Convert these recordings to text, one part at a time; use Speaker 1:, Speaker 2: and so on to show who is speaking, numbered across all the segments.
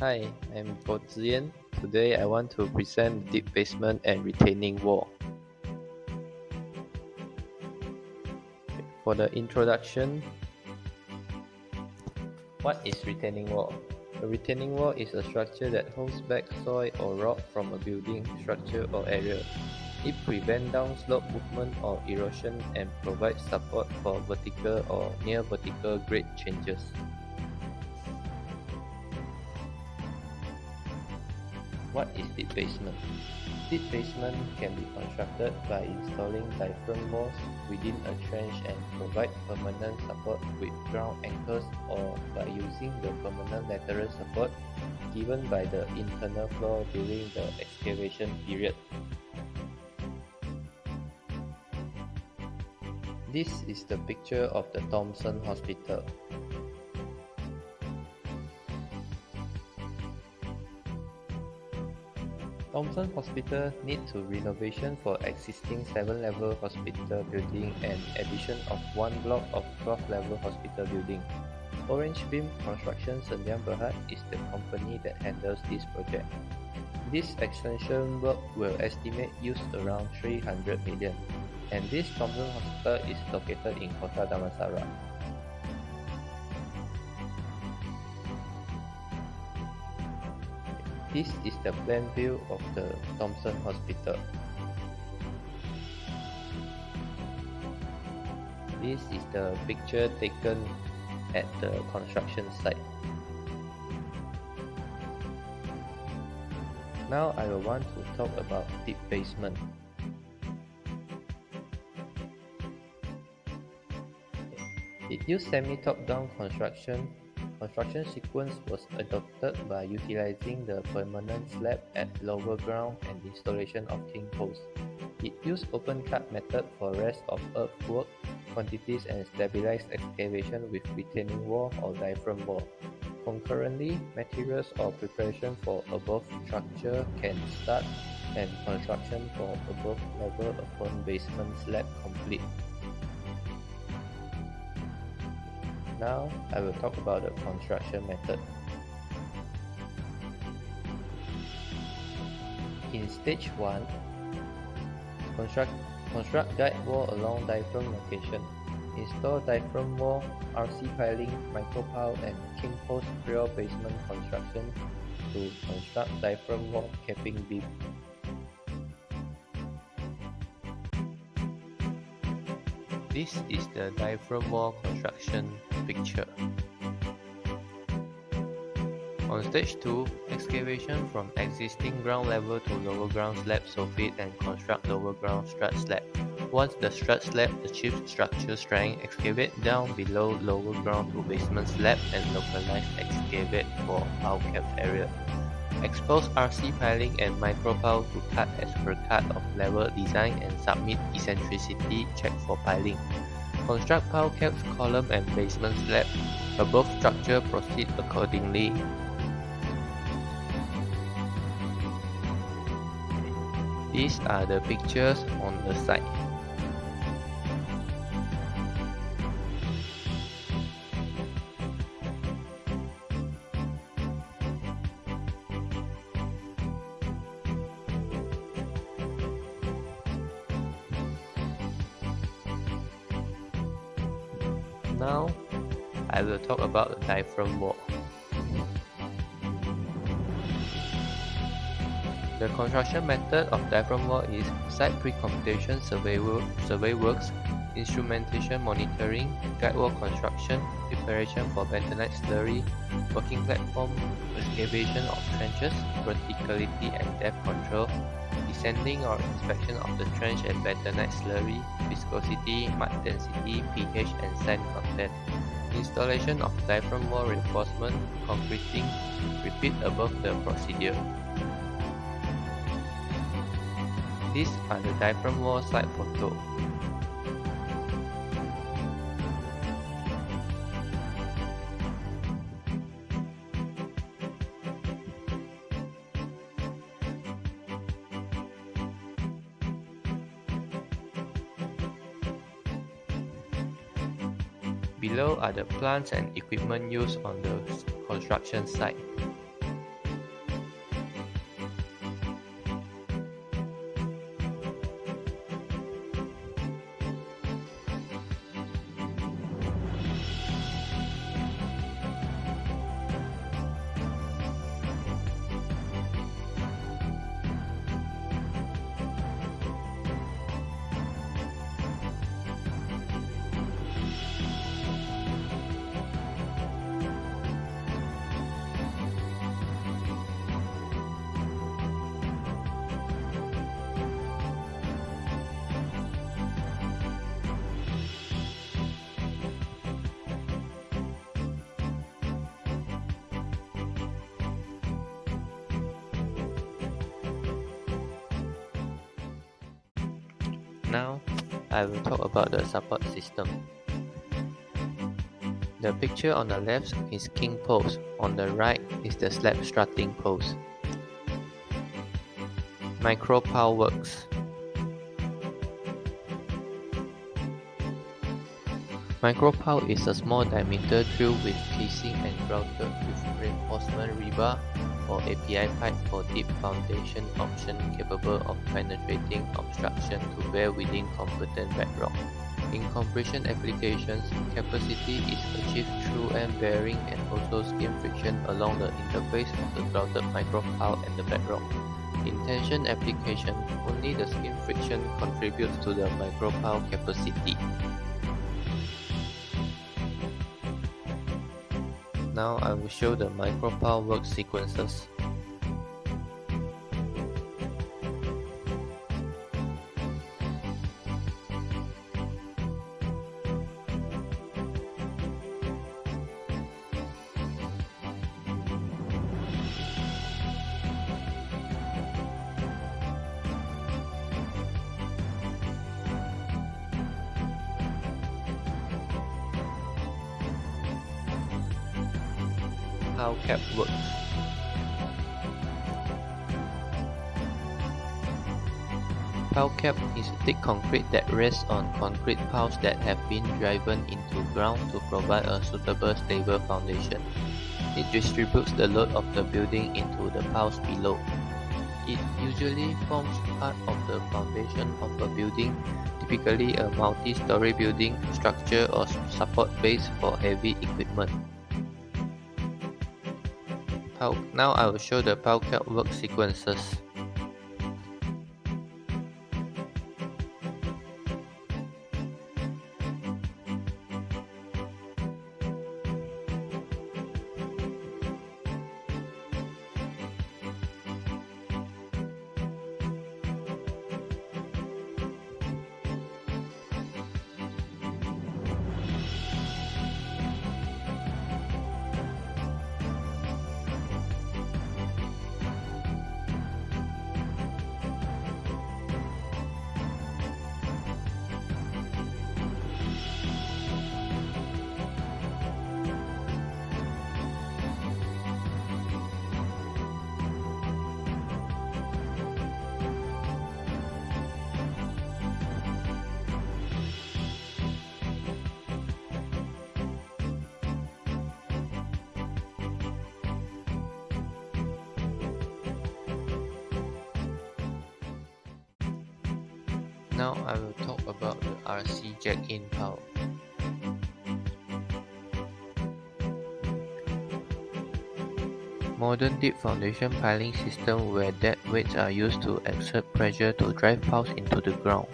Speaker 1: Hi, I'm Goh Ziyan. Today I want to present deep basement and retaining wall. For the introduction, what is retaining wall? A retaining wall is a structure that holds back soil or rock from a building, structure or area. It prevents downslope movement or erosion and provides support for vertical or near vertical grade changes. What is deep basement? Deep basement can be constructed by installing diaphragm walls within a trench and provide permanent support with ground anchors, or by using the permanent lateral support given by the internal floor during the excavation period. This is the picture of the Thompson Hospital. Thompson Hospital needs renovation for existing 7-level hospital building and addition of 1 block of 12-level hospital building. Orange Beam Construction Sdn Bhd is the company that handles this project. This extension work will estimate use around 300 million, and this Thompson Hospital is located in Kota Damansara. This is the plan view of the Thompson Hospital. This is the picture taken at the construction site. Now I will want to talk about deep basement. It used semi-top-down construction. Construction sequence was adopted by utilizing the permanent slab at lower ground and installation of king posts. It used open cut method for rest of earthwork quantities and stabilized excavation with retaining wall or diaphragm wall. Concurrently, materials or preparation for above structure can start and construction for above level upon basement slab complete. Now, I will talk about the construction method. In stage 1, construct guide wall along diaphragm location. Install diaphragm wall, RC piling, micropile and king post prior basement construction to construct diaphragm wall capping beam. This is the diaphragm wall construction picture. On stage 2, excavation from existing ground level to lower ground slab soffit and construct lower ground strut slab. Once the strut slab achieves structural strength, excavate down below lower ground to basement slab and localize excavate for pile cap area. Expose RC piling and micropile to cut as per cut of level design and submit eccentricity check for piling. Construct pile caps, column and basement slab. Above structure proceed accordingly. These are the pictures on the site. Now, I will talk about the diaphragm wall. The construction method of diaphragm wall is site pre-computation survey works, instrumentation monitoring, guide wall construction, preparation for bentonite slurry, working platform, excavation of trenches, verticality and depth control, descending or inspection of the trench and bentonite slurry, viscosity, mud density, pH and sand content, installation of diaphragm wall reinforcement, concreting, repeat above the procedure. These are the diaphragm wall site photo. Below are the plants and equipment used on the construction site. Now, I will talk about the support system. The picture on the left is king post, on the right is the slab strutting post. Micropile works. Micropile is a small diameter drill with casing and grouted with reinforcement rebar or API pipe for deep foundation option capable of penetrating obstruction to bear within competent bedrock. In compression applications, capacity is achieved through end bearing and also skin friction along the interface of the grouted micropile and the bedrock. In tension application, only the skin friction contributes to the micropile capacity. Now I will show the micropile work sequences. Pile cap works. Pile cap is thick concrete that rests on concrete piles that have been driven into ground to provide a suitable stable foundation. It distributes the load of the building into the piles below. It usually forms part of the foundation of a building, typically a multi-story building structure or support base for heavy equipment. Now I will show the pile cap work sequences. Now I will talk about the RC jack-in pile. Modern deep foundation piling system where dead weights are used to exert pressure to drive piles into the ground.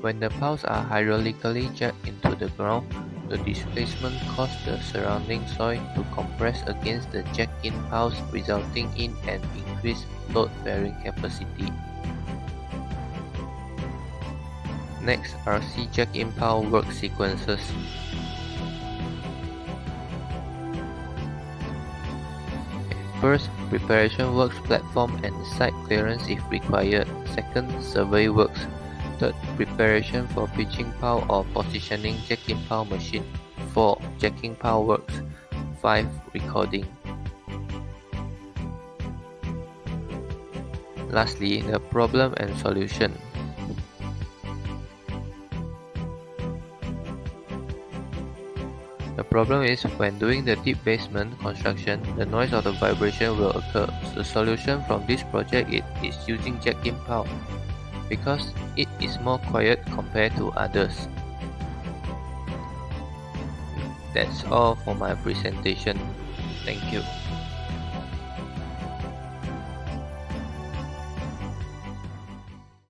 Speaker 1: When the piles are hydraulically jacked into the ground, the displacement causes the surrounding soil to compress against the jack-in piles, resulting in an increased load-bearing capacity. Next, RC jack-in pile work sequences. First, preparation works platform and site clearance if required. Second, survey works. Third, preparation for pitching pile or positioning jack-in pile machine. 4. Jacking pile works. 5. Recording. Lastly, the problem and solution. The problem is when doing the deep basement construction, the noise of the vibration will occur. The solution from this project is using jack-in pile because it is more quiet compared to others. That's all for my presentation. Thank you.